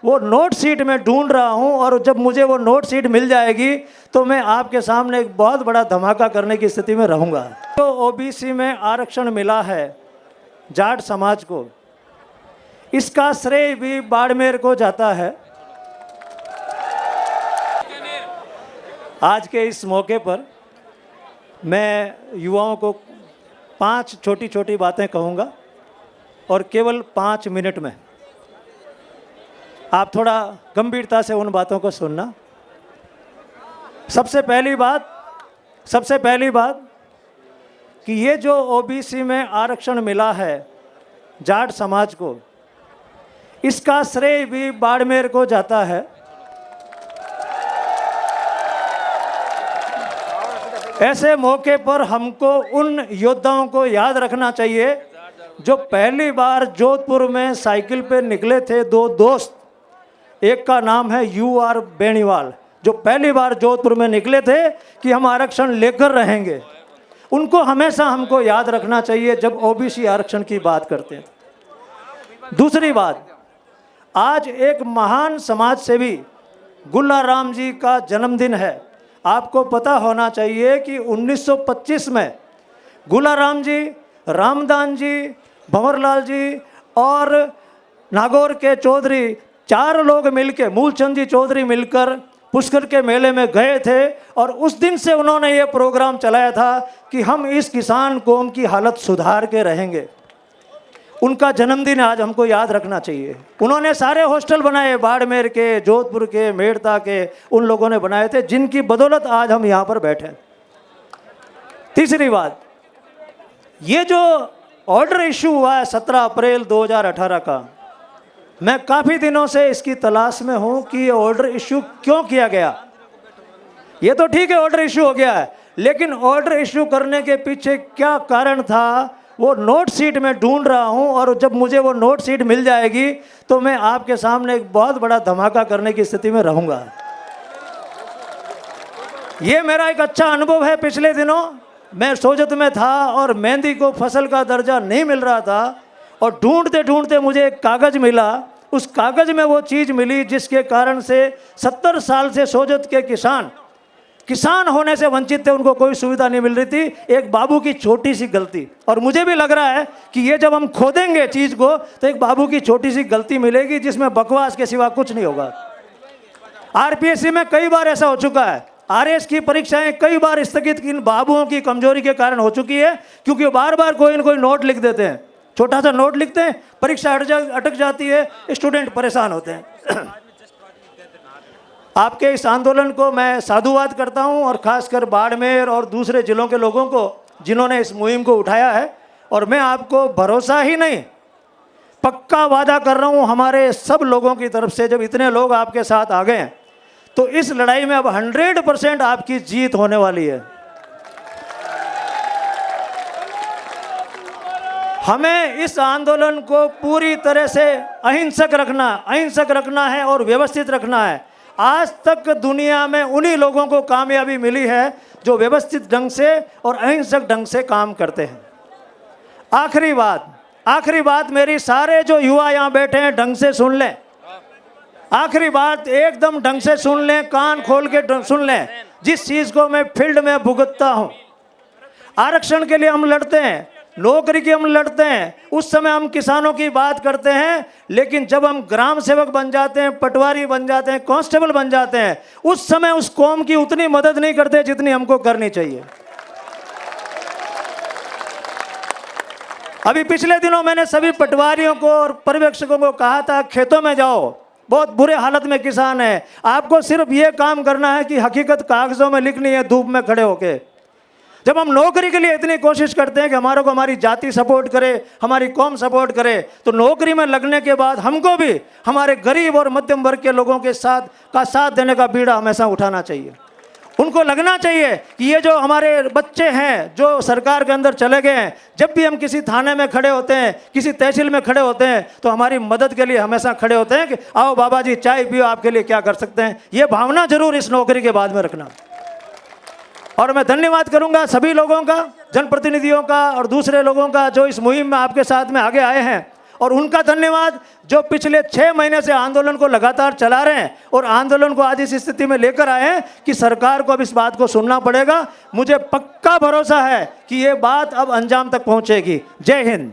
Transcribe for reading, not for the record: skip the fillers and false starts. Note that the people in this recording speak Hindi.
वो नोट शीट में ढूंढ रहा हूं और जब मुझे वो नोट शीट मिल जाएगी तो मैं आपके सामने एक बहुत बड़ा धमाका करने की स्थिति में रहूंगा। तो ओबीसी में आरक्षण मिला है जाट समाज को, इसका श्रेय भी बाड़मेर को जाता है। आज के इस मौके पर मैं युवाओं को 5 छोटी छोटी बातें कहूँगा और केवल 5 मिनट में आप थोड़ा गंभीरता से उन बातों को सुनना। सबसे पहली बात कि ये जो ओबीसी में आरक्षण मिला है जाट समाज को, इसका श्रेय भी बाड़मेर को जाता है। ऐसे मौके पर हमको उन योद्धाओं को याद रखना चाहिए जो पहली बार जोधपुर में साइकिल पे निकले थे। 2 दोस्त, एक का नाम है UR बेनीवाल, जो पहली बार जोधपुर में निकले थे कि हम आरक्षण लेकर रहेंगे। उनको हमेशा हमको याद रखना चाहिए जब ओबीसी आरक्षण की बात करते हैं। दूसरी बात, आज एक महान समाज सेवी गुल्लाराम जी का जन्मदिन है। आपको पता होना चाहिए कि 1925 में गुल्लाराम जी, रामदान जी, भंवरलाल जी और नागौर के चौधरी 4 लोग मिलकर, मूलचंद जी चौधरी मिलकर पुष्कर के मेले में गए थे और उस दिन से उन्होंने ये प्रोग्राम चलाया था कि हम इस किसान कौम की हालत सुधार के रहेंगे। उनका जन्मदिन आज हमको याद रखना चाहिए। उन्होंने सारे हॉस्टल बनाए, बाड़मेर के, जोधपुर के, मेड़ता के, उन लोगों ने बनाए थे जिनकी बदौलत आज हम यहाँ पर बैठे। तीसरी बात, ये जो ऑर्डर इशू हुआ है 17 अप्रैल 2018 का, मैं काफ़ी दिनों से इसकी तलाश में हूँ कि ये ऑर्डर इशू क्यों किया गया। ये तो ठीक है, ऑर्डर इशू हो गया है, लेकिन ऑर्डर इशू करने के पीछे क्या कारण था वो नोट शीट में ढूंढ रहा हूँ और जब मुझे वो नोट शीट मिल जाएगी तो मैं आपके सामने एक बहुत बड़ा धमाका करने की स्थिति में रहूँगा। ये मेरा एक अच्छा अनुभव है। पिछले दिनों मैं सोजत में था और मेहंदी को फसल का दर्जा नहीं मिल रहा था और ढूंढते ढूंढते मुझे एक कागज़ मिला। उस कागज़ में वो चीज़ मिली जिसके कारण से 70 साल से सोजत के किसान होने से वंचित थे, उनको कोई सुविधा नहीं मिल रही थी। एक बाबू की छोटी सी गलती, और मुझे भी लग रहा है कि ये जब हम खोदेंगे चीज़ को तो एक बाबू की छोटी सी गलती मिलेगी जिसमें बकवास के सिवा कुछ नहीं होगा। आरपीएससी में कई बार ऐसा हो चुका है, आरएस की परीक्षाएं कई बार स्थगित इन बाबुओं की कमजोरी के कारण हो चुकी है, क्योंकि बार बार कोई न कोई नोट लिख देते हैं, छोटा सा नोट लिखते हैं, परीक्षा अटक जाती है, स्टूडेंट परेशान होते हैं। आपके इस आंदोलन को मैं साधुवाद करता हूं और खासकर बाड़मेर और दूसरे जिलों के लोगों को जिन्होंने इस मुहिम को उठाया है। और मैं आपको भरोसा ही नहीं, पक्का वादा कर रहा हूं हमारे सब लोगों की तरफ से, जब इतने लोग आपके साथ आ गए हैं तो इस लड़ाई में अब 100% आपकी जीत होने वाली है। हमें इस आंदोलन को पूरी तरह से अहिंसक रखना है और व्यवस्थित रखना है। आज तक दुनिया में उन्हीं लोगों को कामयाबी मिली है जो व्यवस्थित ढंग से और अहिंसक ढंग से काम करते हैं। आखिरी बात मेरी सारे जो युवा यहाँ बैठे हैं ढंग से सुन लें। आखिरी बात एकदम ढंग से सुन लें, कान खोल के सुन लें। जिस चीज़ को मैं फील्ड में भुगतता हूँ, आरक्षण के लिए हम लड़ते हैं, नौकरी की हम लड़ते हैं, उस समय हम किसानों की बात करते हैं, लेकिन जब हम ग्राम सेवक बन जाते हैं, पटवारी बन जाते हैं, कांस्टेबल बन जाते हैं, उस समय उस कौम की उतनी मदद नहीं करते जितनी हमको करनी चाहिए। अभी पिछले दिनों मैंने सभी पटवारियों को और पर्यवेक्षकों को कहा था, खेतों में जाओ, बहुत बुरे हालत में किसान है, आपको सिर्फ ये काम करना है कि हकीकत कागजों में लिखनी है, धूप में खड़े होके। जब हम नौकरी के लिए इतनी कोशिश करते हैं कि हमारे को हमारी जाति सपोर्ट करे, हमारी कौम सपोर्ट करे, तो नौकरी में लगने के बाद हमको भी हमारे गरीब और मध्यम वर्ग के लोगों के साथ देने का बीड़ा हमेशा उठाना चाहिए। उनको लगना चाहिए कि ये जो हमारे बच्चे हैं जो सरकार के अंदर चले गए हैं, जब भी हम किसी थाने में खड़े होते हैं, किसी तहसील में खड़े होते हैं, तो हमारी मदद के लिए हमेशा खड़े होते हैं कि आओ बाबा जी चाय पियो, आपके लिए क्या कर सकते हैं। ये भावना जरूर इस नौकरी के बाद में रखना। और मैं धन्यवाद करूंगा सभी लोगों का, जनप्रतिनिधियों का और दूसरे लोगों का जो इस मुहिम में आपके साथ में आगे आए हैं और उनका धन्यवाद जो पिछले 6 महीने से आंदोलन को लगातार चला रहे हैं और आंदोलन को आज इस स्थिति में लेकर आए हैं कि सरकार को अब इस बात को सुनना पड़ेगा। मुझे पक्का भरोसा है कि ये बात अब अंजाम तक पहुंचेगी। जय हिंद।